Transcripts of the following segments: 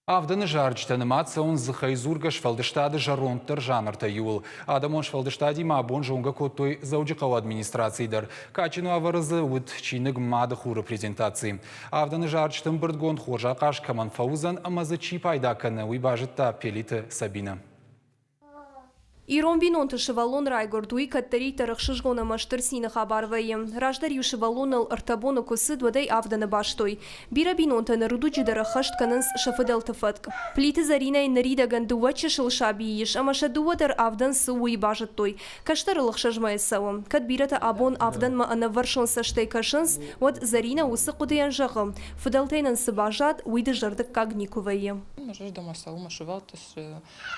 Avdını жарчты анимацион зыхайзурга шфалдыштады жаронтыр жанрта юл. Адамон шфалдыштади ма бон жонга коттой заудикау администрациядыр. Качину аварызы уд чиныг мады хуры презентации. Авданы жарчтым бырдгон хожа каш каман фаузан амазы чи пайда каны уйбажытта пелиты Сабина. Ирон бинонты шевалон райгордуи каттери тарахшыжгона маштырсина хабарвайым. Раждар ю шевалонал артабону кусы двадей авданы баштой. Бира бинонты нарудучи дарахашт канынс шафыдал тафатк. Плиты заринай наридаган дуачы шылшабииш, амаша дуадар авдан суи бажаттой. Каштар лахшажмай савам. Кат бирата абон авдан ма анаваршон саштей кашынс, вот зарина усы кудаян жағым. Фыдалтайнан сыбажат уйды жардык кагникувайым. Мажыр дамасал машывалтыс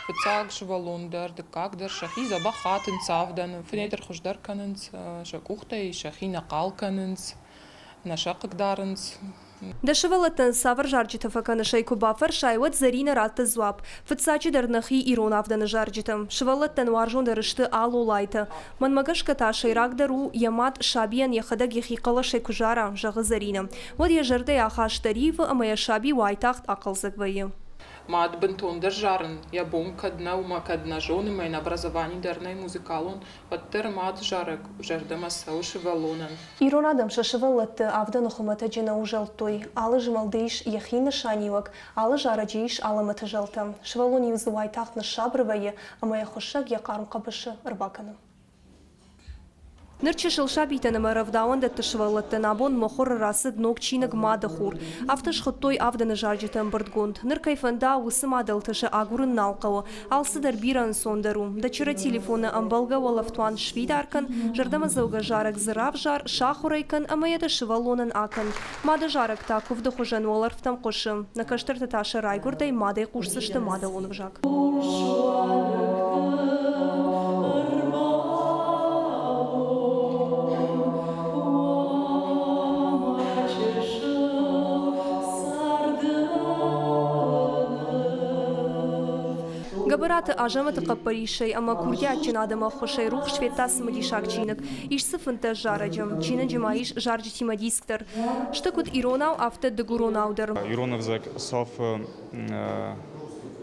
фыцаг шевалондар дыкак шахи заба хатын цавдан, фнедер хождар канынс, шакухтай, шахи накал канынс, нашакык дарынс. Дашевалатын савар жарджита факаны шайку бафар шайват зарина ратты зуап. Фыцачи дарнахи ирон авданы жарджитам. Шевалаттан варжон дарышты алу лайты. Манмагаш ката шайрак дару ямат шабиян яхада гехикала шайку жара жағы зарина. Вот я жарды ахаш тарифы, а моя шаби вайтахт акалзак вайы. Мад бентон держарен, я бом кадна ума кадна жоны майн образование дарнай музыкалон, паттер мад жарек, жардама сауши валонан. Ирон адам шашевалатты авдан ухумата джена ужалтой, алы жмалдейш яхина шаниуак, алы жараджейш аламата жалтам. Шевалон юзы вайтахт на шабрывайы, а моя хошак якарм кабышы рбаканым. Нырчы шылшабитаны маравдауан датты шывалаттын абон мохор расы днок чинаг мада хур. Автыш хыттой авданы жаржитын бырдгонд. Ныр кайфанда усы мадалтышы агурын налқауы. Алсыдар биран сондару. Дачыра телефоны амбалга валафтуан швидаркан. Жардама зауга жарак зырав жар, шахурайкан, амаяда шывалонын акан. Мада жарак такувды хужан оларфтам қошым. Накаштырты ташы райгурдай мадай қушсышты мада онып жак. Габараты ажаматы капаришей, ама курдя чинадама хошей рух шветас мадишак чинок. Иш сыфынта жараджам, чина джимаиш жарджити мадисктар. Штакут иронау авто дегуронаудер. Ироновзак соф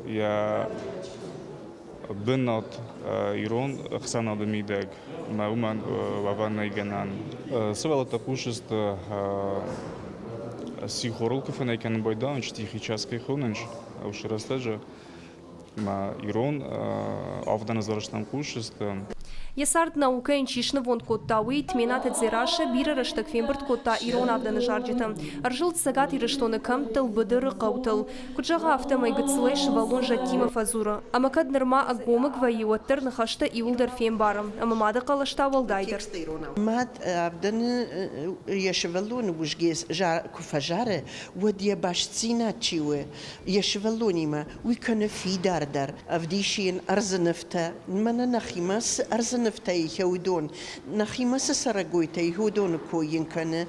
я биннот ирон хсана домидег мауман ваванай ганан. Сывалата кушест сихорулка фенайкан бойдан чтихи чаской хунанч, уширастаджа. Ирон авдана зарыштан кушест. Ясард наукаин чишны вон коттауи тменаты дзираша бира рыштак фембрт котта ирон авданы жарджитам. Аржыл цагат ирыштоны камтыл быдыры қаутыл. Куджаға автомай гыцлай шывалон жаттима фазура. Амакад нырма агомык вайи уаттыр нахашта иулдар фем барым. Амамады қалашта валдайдыр. Мад авданы яшывалон ужгез куфажары водия башцина чиуе. Яшывалонима уиканы фидардар. Авдишин арзанывта. Мана нахимас арзанывта. Нахимаса сарагойта иходон коинканы.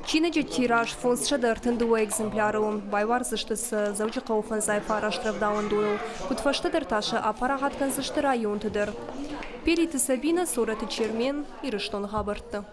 Чинаджи тираж фон шадартын дуа экземпляру. Байвар зыштыс заучи қауфан зайфара штрафдауан дуэл. Кутфаштадыр таша апарағаткан зышты район тыдыр. Периты Сабина, Сораты Чермен, Ирыштон Хабарты.